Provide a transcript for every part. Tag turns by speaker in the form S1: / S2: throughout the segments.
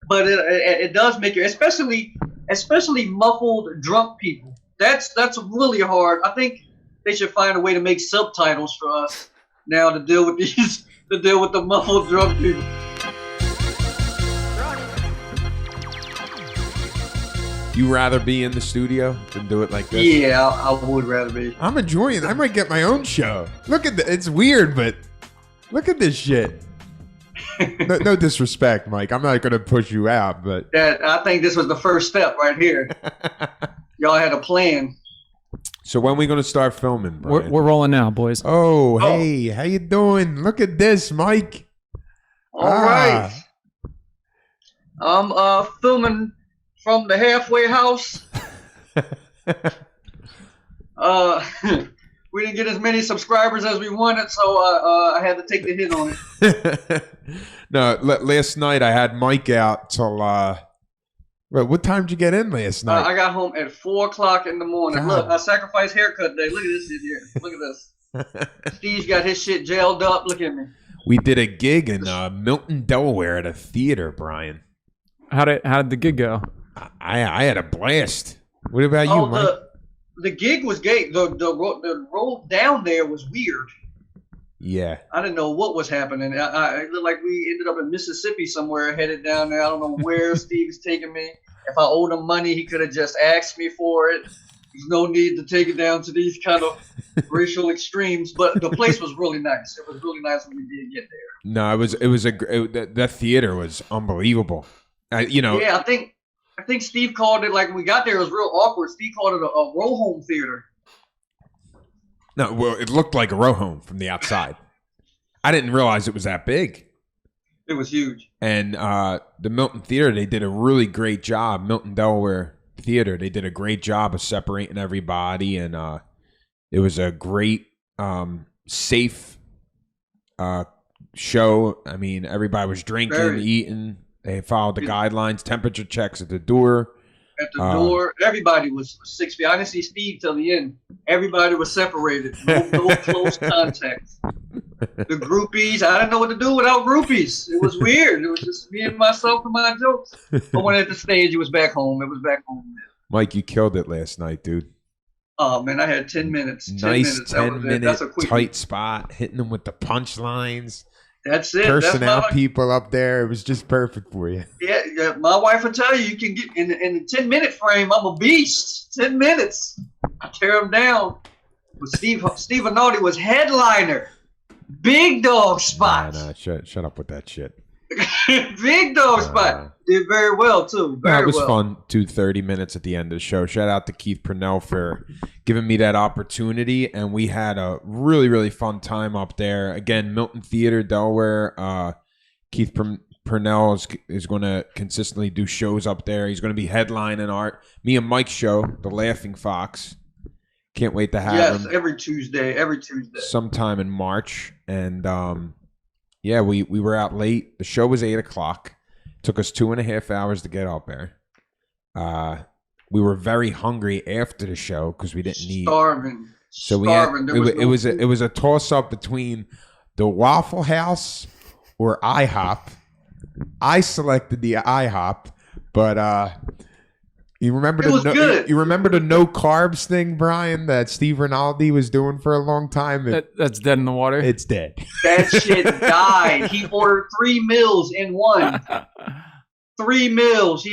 S1: but it does make it, especially muffled drunk people. That's really hard. I think they should find a way to make subtitles for us now to deal with the muffled drunk people.
S2: You rather be in the studio than do it like this?
S1: Yeah, I would rather be.
S2: I'm enjoying it. I might get my own show. Look at that. It's weird, but look at this shit. No disrespect, Mike. I'm not going to push you out, but
S1: I think this was the first step right here. Y'all had a plan.
S2: So when are we going to start filming, Brian?
S3: We're rolling now, boys.
S2: Oh, hey, how you doing? Look at this, Mike.
S1: All right. I'm filming from the halfway house. We didn't get as many subscribers as we wanted, so I had to take the hit on it.
S2: No, last night I had Mike out till what time did you get in last night?
S1: I got home at 4:00 in the morning.
S2: God.
S1: Look, I sacrificed haircut day. Look at this shit here. Look at this. Steve's got his shit gelled up. Look at me.
S2: We did a gig in Milton, Delaware at a theater, Brian.
S3: How did the gig go?
S2: I had a blast. What about you, Mike?
S1: The gig was gay. The road down there was weird.
S2: Yeah.
S1: I didn't know what was happening. It looked like we ended up in Mississippi somewhere, headed down there. I don't know where Steve's taking me. If I owed him money, he could have just asked me for it. There's no need to take it down to these kind of racial extremes. But the place was really nice. It was really nice when we did get there.
S2: No, that theater was unbelievable.
S1: Yeah, I think Steve called it, like when we got there, it was real awkward. Steve called it a row home theater.
S2: No, well, it looked like a row home from the outside. I didn't realize it was that big.
S1: It was huge.
S2: And the Milton Theater, they did a really great job. Milton, Delaware Theater, they did a great job of separating everybody. And it was a great, safe show. I mean, everybody was drinking, eating. They followed the guidelines, temperature checks at the door.
S1: At the door, everybody was 6 feet. I didn't see Steve till the end. Everybody was separated. No close contact. The groupies, I didn't know what to do without groupies. It was weird. It was just me and myself and my jokes. But when at the stage, it was back home. It was back home.
S2: Mike, you killed it last night, dude.
S1: Oh, man, I had 10 minutes.
S2: Nice 10-minute
S1: That's a quick
S2: tight spot, hitting them with the punchlines.
S1: That's it.
S2: Cursing out people up there. It was just perfect for you.
S1: Yeah, my wife will tell you can get in the 10-minute frame. I'm a beast. 10 minutes, I tear them down. But Steve Rinaldi was headliner, big dog spot.
S2: No, shut up with that shit.
S1: Big dog spot. Did very well too.
S2: That was fun. 30 minutes at the end of the show. Shout out to Keith Purnell for giving me that opportunity, and we had a really, really fun time up there. Again, Milton Theater, Delaware. Keith Purnell is going to consistently do shows up there. He's going to be headlining me and Mike's show, The Laughing Fox. Can't wait to have him.
S1: every Tuesday.
S2: Sometime in March, and yeah, we were out late. The show was 8:00. Took us 2.5 hours to get up there. We were very hungry after the show because we didn't eat.
S1: Starving.
S2: So
S1: Starving.
S2: it was a toss up between the Waffle House or IHOP. I selected the IHOP, but you remember the no carbs thing, Brian, that Steve Rinaldi was doing for a long time?
S3: That's dead in the water.
S2: It's dead.
S1: That shit died. He ordered 3 meals in one. 3 meals.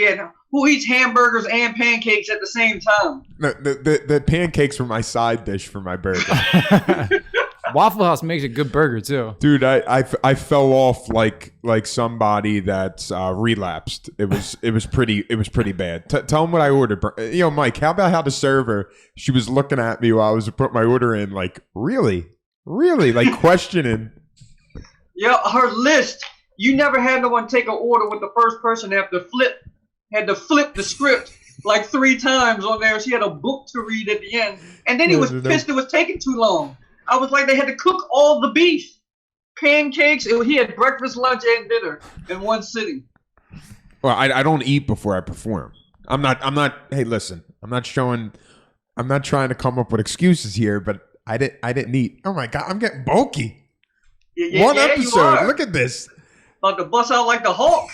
S1: Who eats hamburgers and pancakes at the same time?
S2: No, the pancakes were my side dish for my burger.
S3: Waffle House makes a good burger too,
S2: dude. I fell off like somebody that's relapsed. It was pretty bad. Tell them what I ordered. Mike, how about how the server? She was looking at me while I was putting my order in, like really, like questioning.
S1: Yeah, her list. You never had no one take an order with the first person had to flip the script like 3 times on there. She had a book to read at the end, and then he was pissed it was taking too long. I was like, they had to cook all the beef, pancakes. He had breakfast, lunch, and dinner in one sitting.
S2: Well, I don't eat before I perform. I'm not. Hey, listen, I'm not trying to come up with excuses here, but I didn't eat. Oh my God, I'm getting bulky.
S1: Yeah,
S2: One episode. Look at this.
S1: About to bust out like the Hulk.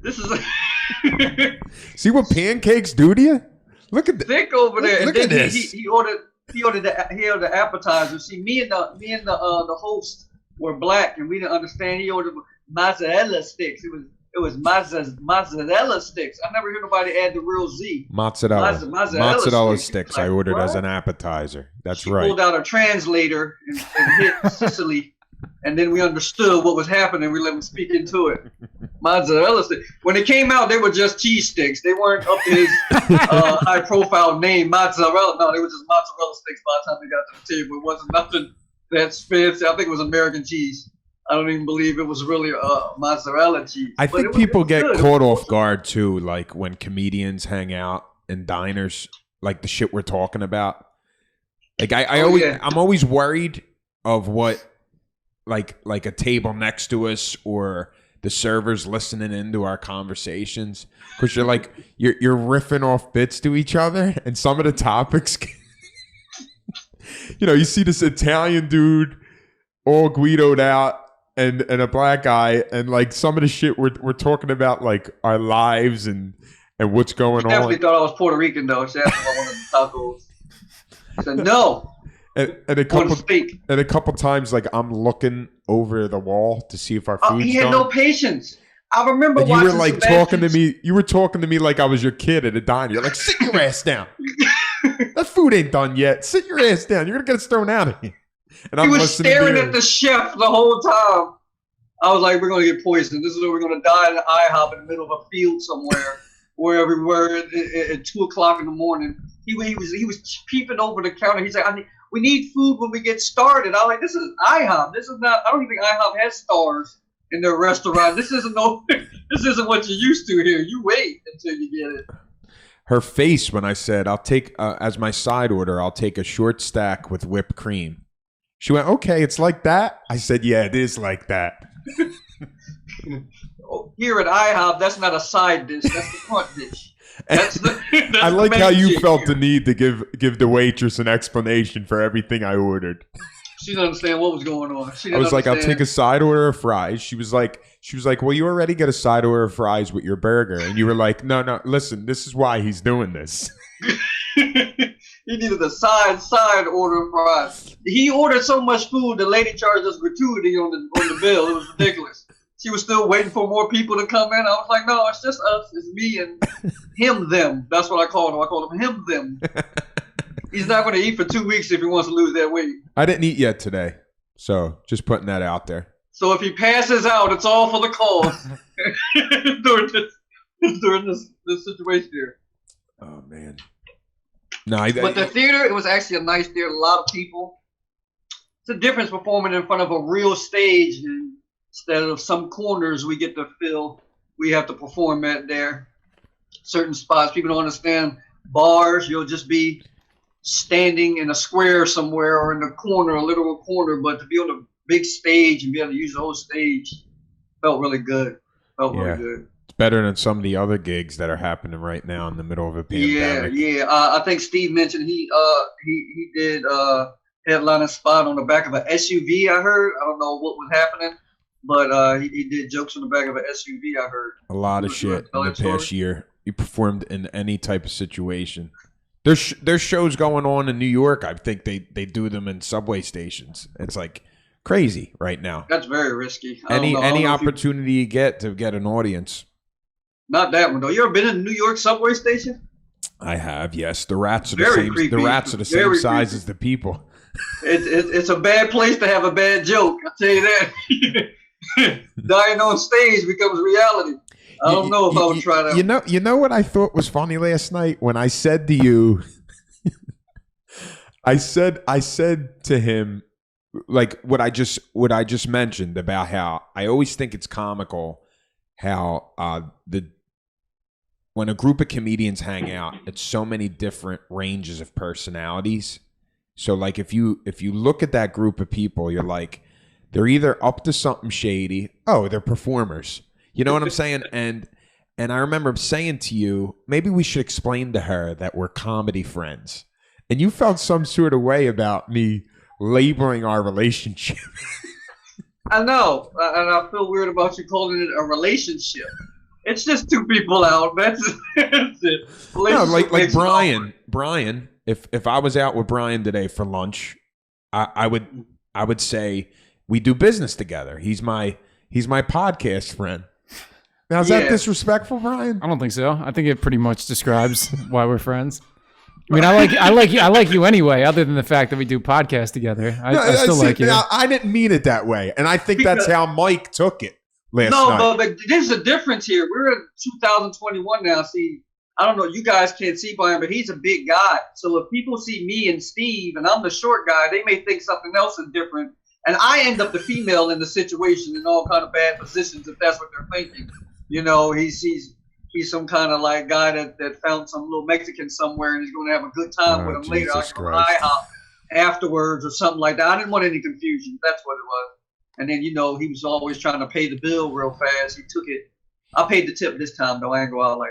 S1: This is
S2: See what pancakes do to you? Look at
S1: thick over there.
S2: Look
S1: and
S2: at
S1: then
S2: this.
S1: He ordered the appetizer. See, me and the host were black, and we didn't understand. He ordered mozzarella sticks. It was mozzarella sticks. I never heard nobody add the real Z.
S2: mozzarella sticks.
S1: Like,
S2: I ordered
S1: what?
S2: as an appetizer. That's
S1: She
S2: right.
S1: pulled out a translator and hit Sicily, and then we understood what was happening. We let him speak into it. Mozzarella sticks. When it came out, they were just cheese sticks. They weren't up to his high-profile name, mozzarella. No, they were just mozzarella sticks by the time they got to the table. It wasn't nothing that fancy. I think it was American cheese. I don't even believe it was really mozzarella cheese.
S2: I
S1: But
S2: think
S1: it was
S2: people get
S1: good.
S2: caught off guard too, like when comedians hang out in diners, like the shit we're talking about. Like I'm always worried of what, like a table next to us or the servers listening into our conversations, because you're riffing off bits to each other, and some of the topics, you see this Italian dude all guidoed out. And a black guy, and like some of the shit we're talking about, like our lives and what's going on.
S1: Definitely thought I was Puerto Rican though. She asked if I wanted the tacos. I said no.
S2: And a couple times, like I'm looking over the wall to see if our food's
S1: He had
S2: done.
S1: no patience. I remember
S2: And you
S1: watching
S2: were like talking to me. You were talking to me like I was your kid at a diner. You're like, sit your ass down. That food ain't done yet. Sit your ass down. You're gonna get us thrown out of here. And
S1: He was staring at the chef the whole time. I was like, we're going to get poisoned. This is where we're going to die in an IHOP in the middle of a field somewhere, wherever we were at 2 o'clock in the morning. He was peeping over the counter. He's like, we need food when we get started. I was like, this is IHOP. This is not. I don't even think IHOP has stars in their restaurant. This isn't what you're used to here. You wait until you get it.
S2: Her face when I said, I'll take as my side order, I'll take a short stack with whipped cream. She went, okay, it's like that? I said, yeah, it is like that.
S1: Here at IHOP, that's not a side dish. That's the front dish. That's
S2: I like
S1: the
S2: how
S1: main
S2: you
S1: dish
S2: felt
S1: here.
S2: the need to give the waitress an explanation for everything I ordered.
S1: She didn't understand what was going on.
S2: I was like, I'll take a side order of fries. She was like, well, you already get a side order of fries with your burger. And you were like, no, listen, this is why he's doing this.
S1: He needed a side order of fries. He ordered so much food, the lady charged us gratuity on the bill. It was ridiculous. She was still waiting for more people to come in. I was like, no, it's just us. It's me and him, them. That's what I called him. I called him, them. He's not going to eat for 2 weeks if he wants to lose that weight.
S2: I didn't eat yet today. So just putting that out there.
S1: So if he passes out, it's all for the cause during this situation here.
S2: Oh, man. No,
S1: But the theater, it was actually a nice theater. A lot of people. It's a difference performing in front of a real stage, and instead of some corners we get to fill, we have to perform at there. Certain spots, people don't understand. Bars, you'll just be standing in a square somewhere or in a corner, a literal corner. But to be on a big stage and be able to use the whole stage felt really good. Really good.
S2: Better than some of the other gigs that are happening right now in the middle of a pandemic.
S1: Yeah. I think Steve mentioned he did headlining spot on the back of an SUV. I heard. I don't know what was happening, but he did jokes on the back of an SUV. I heard
S2: A lot of shit in the past year. He performed in any type of situation. There's shows going on in New York. I think they do them in subway stations. It's like crazy right now.
S1: That's very risky.
S2: Any opportunity you get to get an audience.
S1: Not that one though. You ever been in a New York subway station?
S2: I have, yes. The rats are
S1: Very
S2: the same.
S1: creepy.
S2: The rats are the same
S1: Very
S2: size
S1: creepy.
S2: as the people.
S1: It's a bad place to have a bad joke. I'll tell you that. Dying on stage becomes reality. I don't know if I would try that.
S2: You know what I thought was funny last night when I said to you, I said to him, like what I just mentioned about how I always think it's comical how when a group of comedians hang out, it's so many different ranges of personalities. So like if you look at that group of people, you're like, they're either up to something shady. Oh, they're performers. You know what I'm saying? And I remember saying to you, maybe we should explain to her that we're comedy friends. And you felt some sort of way about me labeling our relationship.
S1: I know, and I feel weird about you calling it a relationship. It's just two people out. That's it.
S2: No, like
S1: Makes it
S2: Brian.
S1: awkward.
S2: Brian, if I was out with Brian today for lunch, I would say we do business together. He's my podcast friend. Now is that
S1: Yeah.
S2: disrespectful, Brian?
S3: I don't think so. I think it pretty much describes why we're friends. I mean, I like you anyway. Other than the fact that we do podcasts together, I still like you.
S2: Now, I didn't mean it that way, and I think that's how Mike took it last night.
S1: But there's a difference here. We're in 2021 now. See, I don't know. You guys can't see Brian, but he's a big guy. So if people see me and Steve, and I'm the short guy, they may think something else is different. And I end up the female in the situation in all kind of bad positions if that's what they're thinking. You know, he's some kind of like guy that found some little Mexican somewhere and he's going to have a good time with him later.
S2: Jesus
S1: I go
S2: Christ.
S1: IHOP afterwards or something like that. I didn't want any confusion. That's what it was. And then, he was always trying to pay the bill real fast. He took it. I paid the tip this time, though. I ain't go out like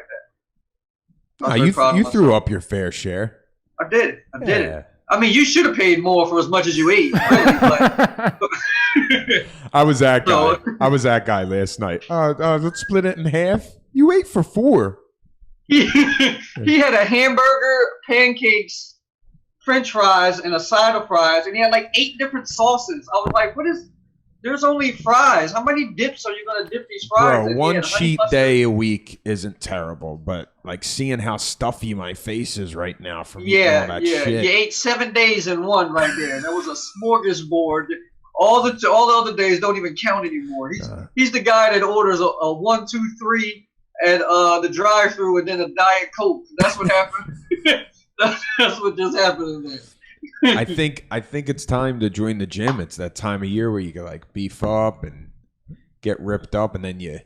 S1: that. I was very proud of
S2: You
S1: myself.
S2: threw up your fair share.
S1: I did it.
S2: Yeah.
S1: It. I mean, you should have paid more for as much as you ate. Really, but
S2: I was that guy.
S1: No.
S2: I was that guy last night. Let's split it in half. You ate for 4.
S1: he had a hamburger, pancakes, French fries, and a side of fries, and he had like 8 different sauces. I was like, there's only fries. How many dips are you going to dip these fries
S2: Bro,
S1: in? He
S2: one
S1: had honey
S2: cheat
S1: mustard.
S2: day a week isn't terrible, but like seeing how stuffy my face is right now from eating all
S1: Yeah.
S2: that
S1: You
S2: shit.
S1: ate 7 days in one right there. That was a smorgasbord. All the other days don't even count anymore. He's the guy that orders a 1, 2, 3 at the drive-thru and then a Diet Coke. That's what happened. That's what just happened in there.
S2: I think it's time to join the gym. It's that time of year where you can like beef up and get ripped up, and then you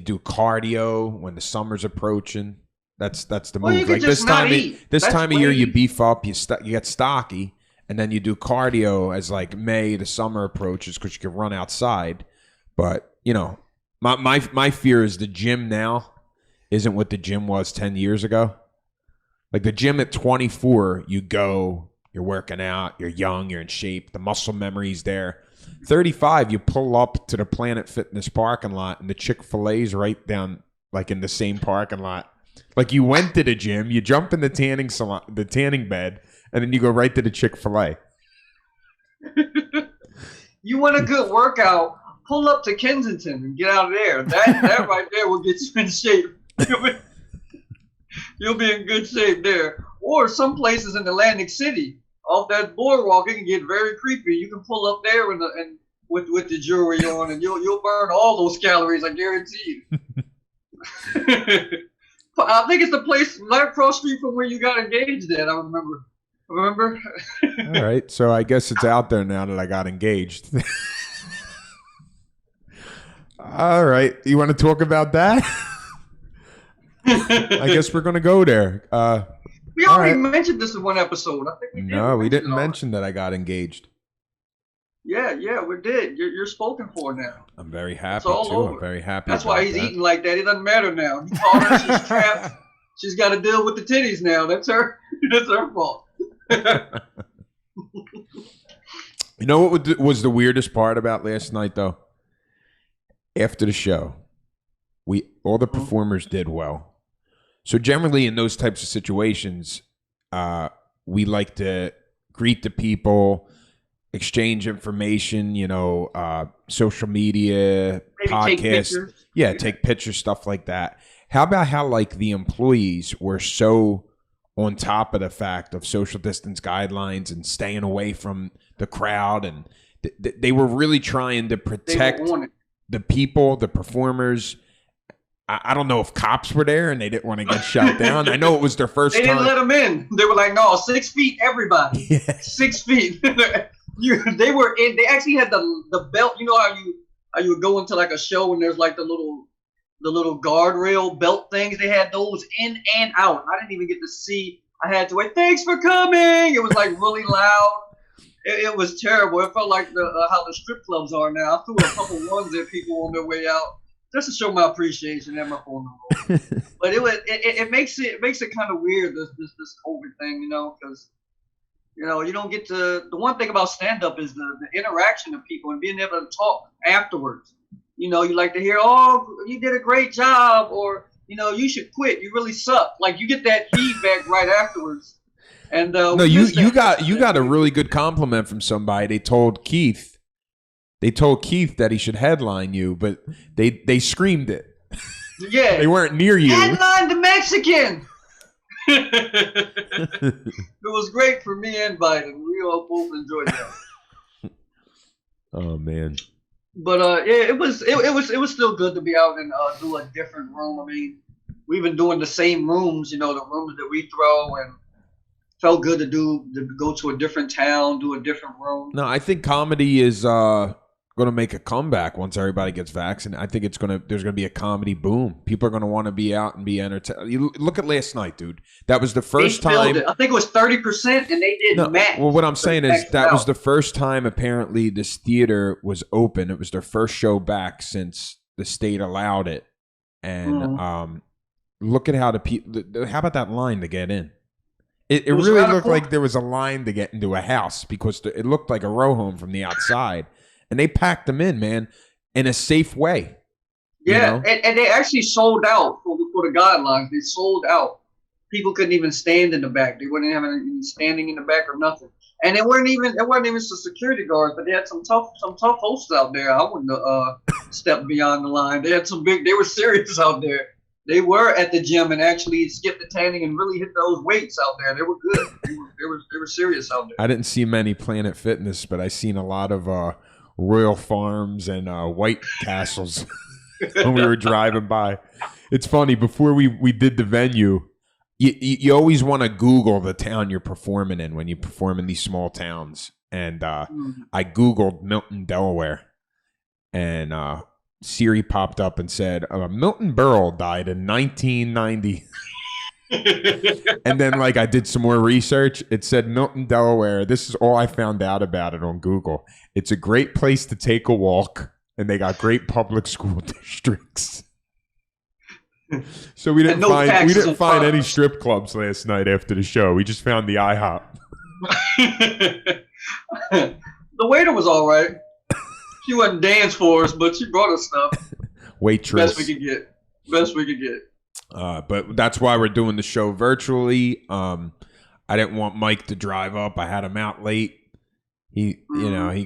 S2: do cardio when the summer's approaching. That's the
S1: Well, you
S2: move.
S1: could
S2: Like
S1: just not eat.
S2: this
S1: That's
S2: time of year,
S1: way-
S2: you beef up, you get stocky, and then you do cardio as like May, the summer approaches, because you can run outside. But my fear is the gym now isn't what the gym was 10 years ago. Like the gym at 24, you go, you're working out, you're young, you're in shape, the muscle memory's there. 35, you pull up to the Planet Fitness parking lot, and the Chick-fil-A's right down, like in the same parking lot. Like you went to the gym, you jump in the tanning salon, the tanning bed, and then you go right to the Chick-fil-A.
S1: You want a good workout, pull up to Kensington and get out of there. That right there will get you in shape. You'll be in good shape there. Or some places in Atlantic City, off that boardwalk, it can get very creepy. You can pull up there and with the jewelry on, and you'll burn all those calories. I guarantee you. I think it's the place right across the street from where you got engaged at. I remember. Remember?
S2: All right, so I guess it's out there now that I got engaged. All right, you want to talk about that? I guess we're gonna go there.
S1: We already mentioned this in one episode. I think we did.
S2: No, we didn't
S1: it already.
S2: mention that I got engaged.
S1: Yeah, we did. You're spoken for now.
S2: I'm very happy
S1: all
S2: too.
S1: over.
S2: I'm very happy.
S1: That's why
S2: about
S1: he's
S2: that.
S1: eating like that. It doesn't matter now. He called her. She's trapped. She's got to deal with the titties now. That's her. That's her fault.
S2: You know what was the weirdest part about last night though? After the show, all the performers did well. So generally in those types of situations, we like to greet the people, exchange information, social media,
S1: Maybe
S2: podcasts.
S1: take pictures.
S2: Yeah, take pictures, stuff like that. How about how like the employees were so on top of the fact of social distance guidelines and staying away from the crowd, and they were really trying to
S1: They
S2: protect
S1: were on it.
S2: the people, the performers. I don't know if cops were there and they didn't want to get shut down. I know it was their first
S1: They didn't
S2: time.
S1: let them in. They were like, no, 6 feet, everybody.
S2: Yeah.
S1: 6 feet. They were in. They actually had the belt. You know how you would go into like a show and there's like the little guardrail belt things. They had those in and out. I didn't even get to see. I had to wait. Thanks for coming. It was like really loud. It was terrible. It felt like how the strip clubs are now. I threw a couple ones at people on their way out just to show my appreciation and my phone number. But it makes it kind of weird this COVID thing, because you don't get to. The one thing about stand up is the interaction of people and being able to talk afterwards. you know, you like to hear, oh, you did a great job, or, you know, you should quit. You really suck. Like, you get that feedback right afterwards. And
S2: no, you got a really good compliment from somebody. They told Keith that he should headline you, but they screamed it.
S1: Yeah.
S2: They weren't near you.
S1: Headline the Mexican. It was great for me and Biden. We all both enjoyed that.
S2: Oh man.
S1: But yeah, it was still good to be out and do a different room. I mean, we've been doing the same rooms, you know, the rooms that we throw, and felt good to go to a different town, do a different room.
S2: No, I think comedy is going to make a comeback once everybody gets vaccinated. I think there's going to be a comedy boom. People are going to want to be out and be entertained. You look at last night, dude. That was the first time.
S1: I think it was 30%, and they didn't match.
S2: Well, what I'm saying is that was the first time apparently this theater was open. It was their first show back since the state allowed it. And look at how how about that line to get in? It really looked like there was a line to get into a house because it looked like a row home from the outside. And they packed them in, man, in a safe way.
S1: Yeah,
S2: you know?
S1: and they actually sold out for the guidelines. They sold out. People couldn't even stand in the back. They wouldn't have any standing in the back or nothing. And it weren't even some security guards, but they had some tough hosts out there. I wouldn't have stepped beyond the line. They had they were serious out there. They were at the gym and actually skipped the tanning and really hit those weights out there. They were good. They were serious out there.
S2: I didn't see many Planet Fitness, but I seen a lot of Royal Farms and White Castles when we were driving by. It's funny, before we did the venue, you always want to Google the town you're performing in when you perform in these small towns. And I Googled Milton, Delaware, and Siri popped up and said, Milton Berle died in 1990. And then I did some more research. It said Milton, Delaware. This is all I found out about it on Google. It's a great place to take a walk, and they got great public school districts. So we didn't find any strip clubs last night after the show. We just found the IHOP.
S1: The waiter was all right. She wasn't dance for us, but she brought us stuff.
S2: Waitress.
S1: Best we could get.
S2: But that's why we're doing the show virtually. I didn't want Mike to drive up. I had him out late. He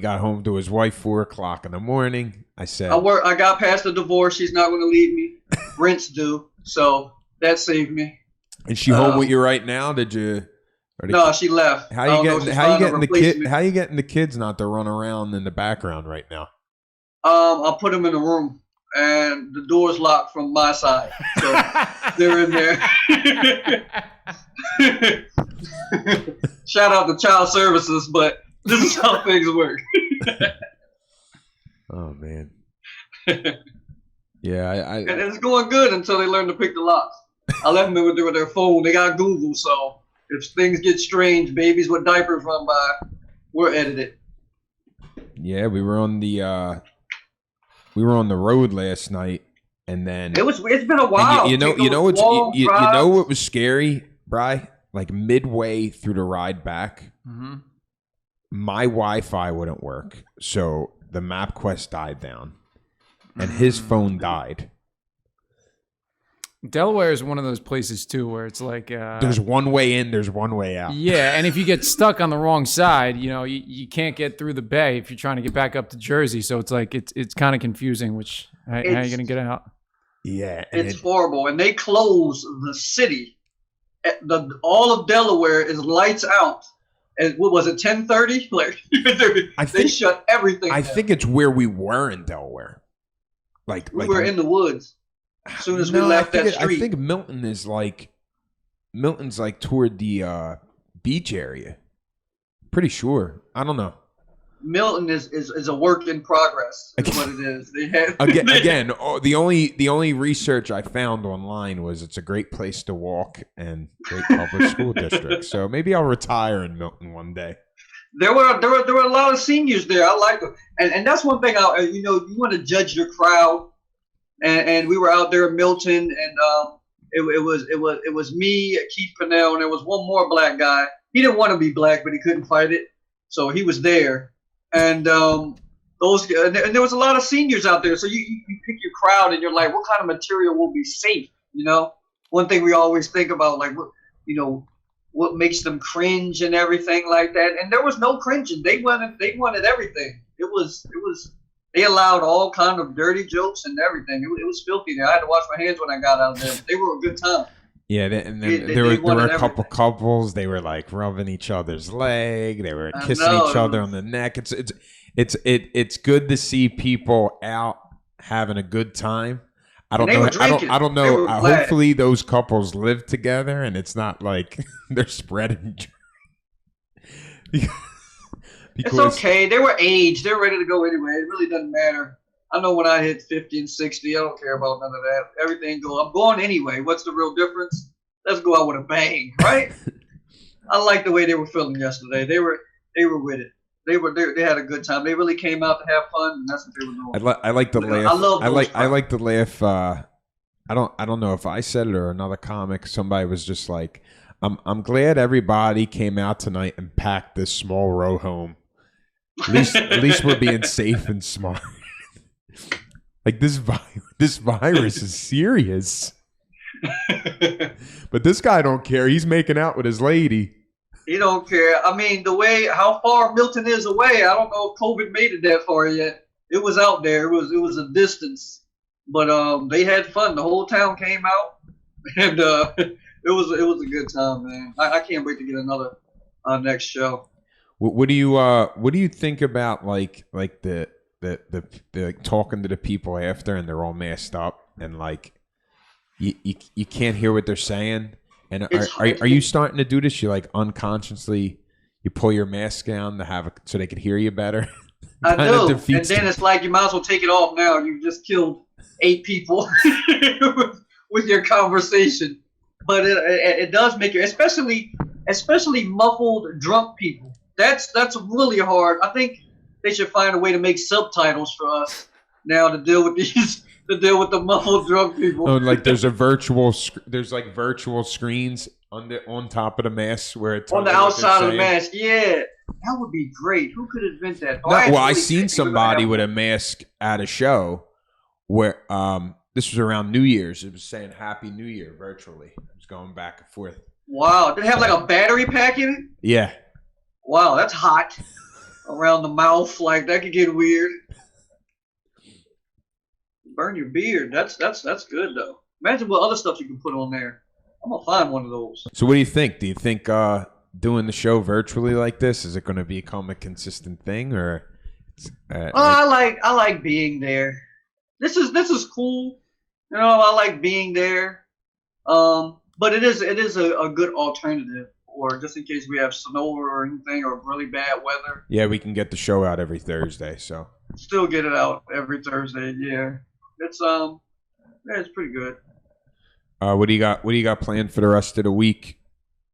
S2: got home to his wife 4:00 in the morning. I said,
S1: I got past the divorce. She's not going to leave me. Rent's due, so that saved me.
S2: Is she home with you right now? Did you?
S1: No, she left.
S2: How you getting the kids not to run around in the background right now?
S1: I'll put them in a room, and the door's locked from my side, so they're in there. Shout out to child services, but this is how things work.
S2: Oh man. Yeah,
S1: and it's going good until they learn to pick the locks. I left them with their phone. They got Google, so if things get strange, babies with diapers run by, we're edited.
S2: Yeah, we were on the road last night, and then
S1: it's been a while.
S2: You know what was scary, Bri? Midway through the ride back, my Wi-Fi wouldn't work, so the MapQuest died down, and his phone died.
S3: Delaware is one of those places too where it's
S2: there's one way in, there's one way out.
S3: Yeah, and if you get stuck on the wrong side, you can't get through the bay if you're trying to get back up to Jersey. So it's kind of confusing. How are you gonna get out?
S2: Yeah,
S1: it's horrible, and they close the city. All of Delaware is lights out. And what was it, 10:30? They shut everything down.
S2: I think it's where we were in Delaware. We
S1: were in the woods. As soon as we left that street.
S2: I think Milton's toward the beach area. Pretty sure. I don't know.
S1: Milton is a work in progress. Is what it is.
S2: The only research I found online was it's a great place to walk and great public school district. So maybe I'll retire in Milton one day. There were
S1: a lot of seniors there. I like them, and that's one thing. You want to judge your crowd. And we were out there in Milton, and it was me, Keith Pennell, and there was one more black guy. He didn't want to be black, but he couldn't fight it, so he was there. And the those, and there was a lot of seniors out there. So you pick your crowd, and you're like, what kind of material will be safe? You know, one thing we always think about, like, what makes them cringe and everything like that. And there was no cringing. They wanted everything. It was. They allowed all kind of dirty jokes and everything. It was filthy there. I had to wash my hands when I got out of there. They were a good time.
S2: Yeah, there were a couple couples. They were like rubbing each other's leg. They were kissing each other on the neck. It's good to see people out having a good time. I don't know. Hopefully, those couples live together, and it's not like they're spreading.
S1: It's okay. They were aged. They're ready to go anyway. It really doesn't matter. I know when I hit 50 and 60, I don't care about none of that. Everything I'm going anyway. What's the real difference? Let's go out with a bang, right? I like the way they were feeling yesterday. They were with it. They had a good time. They really came out to have fun, and that's what they were doing.
S2: I like the laugh. I like the laugh. I don't know if I said it or another comic. Somebody was just like, I'm glad everybody came out tonight and packed this small row home. At least we're being safe and smart. Like this virus is serious. But this guy don't care. He's making out with his lady.
S1: He don't care. I mean, how far Milton is away, I don't know if COVID made it that far yet. It was out there. It was a distance. But they had fun. The whole town came out, and it was a good time, man. I can't wait to get another next show.
S2: What do you think about like the talking to the people after and they're all masked up and like you can't hear what they're saying? And are you starting to do this? You like unconsciously you pull your mask down to so they could hear you better.
S1: I do, and then it's like you might as well take it off now. You just killed 8 people with your conversation. But it does make you, especially muffled drunk people. That's really hard. I think they should find a way to make subtitles for us now to deal with the muffled drunk people.
S2: Oh, like there's virtual screens on top of the mask where it's
S1: on the outside of the mask. Yeah, that would be great. Who could invent that?
S2: I seen somebody with a mask at a show where this was around New Year's. It was saying Happy New Year virtually. It was going back and forth.
S1: Wow, did it have like a battery pack in it?
S2: Yeah.
S1: Wow, that's hot around the mouth. Like that could get weird. Burn your beard. That's good though. Imagine what other stuff you can put on there. I'm gonna find one of those.
S2: So what do you think? Do you think doing the show virtually like this is it going to become a consistent thing, or?
S1: I like being there. This is cool. You know, I like being there. But it is a good alternative, or just in case we have snow or anything or really bad weather.
S2: Yeah, we can get the show out every Thursday. So
S1: still get it out every Thursday. Yeah, it's pretty good.
S2: What do you got planned for the rest of the week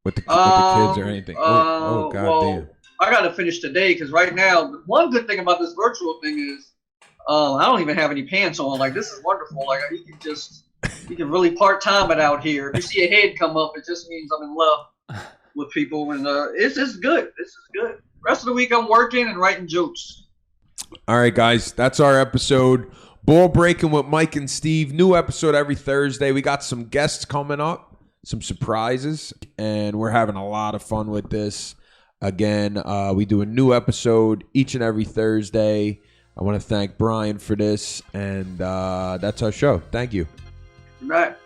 S2: with the kids or anything? God damn!
S1: I got to finish today because right now, one good thing about this virtual thing is I don't even have any pants on. Like this is wonderful. Like you can really part time it out here. If you see a head come up, it just means I'm in love with people, and it's good. This is good. Rest of the week I'm working and writing jokes.
S2: All right, guys, that's our episode. Ball Breaking with Mike and Steve. New episode every Thursday. We got some guests coming up, some surprises, and we're having a lot of fun with this. Again, we do a new episode each and every Thursday. I want to thank Brian for this, and that's our show. Thank you.
S1: Right.